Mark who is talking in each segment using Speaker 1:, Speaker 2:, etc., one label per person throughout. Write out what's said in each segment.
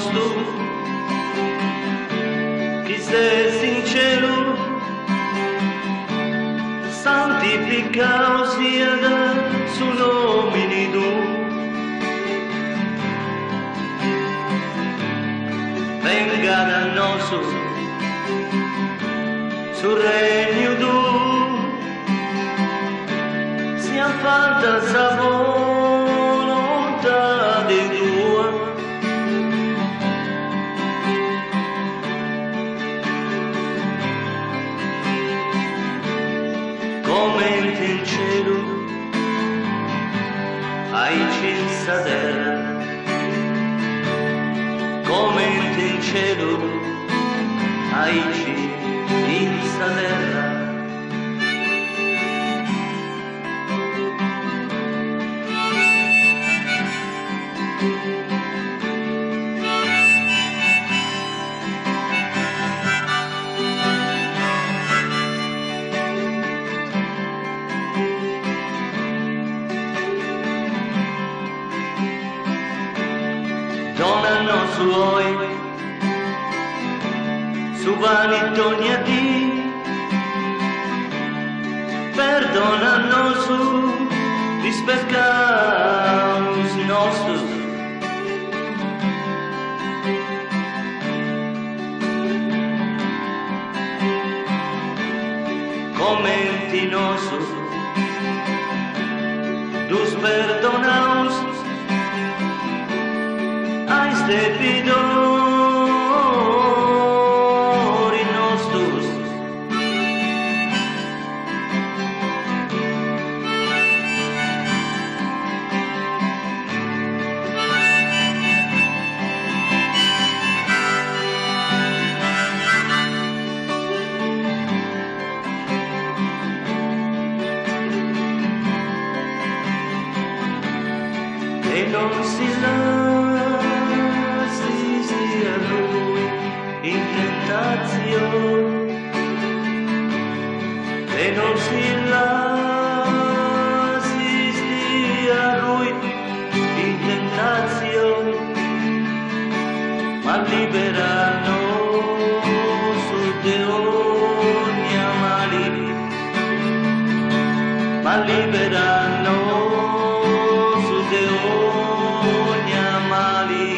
Speaker 1: nostru, chi sei sincero, santificato sia da su nomini tu. Venga da nostro, su regno tu, sia fatta sa volontà di tua. Come in cielo, ai cinza terra, come in cielo, ai cinza terra. Dona suoi, su vanitognati, perdona-nos os pecados nossos. Comenti nossos, dos perdonaos, ais devidori nostros. E non si lasci a lui in tentazione, e non si lasci a lui in tentazione, ma libera-nos de ogni male, ma libera-nos de ogni male.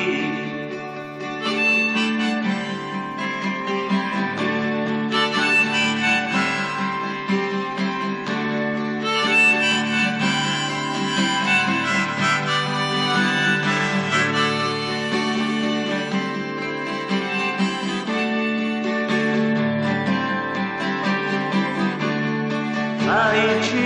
Speaker 1: Ai ci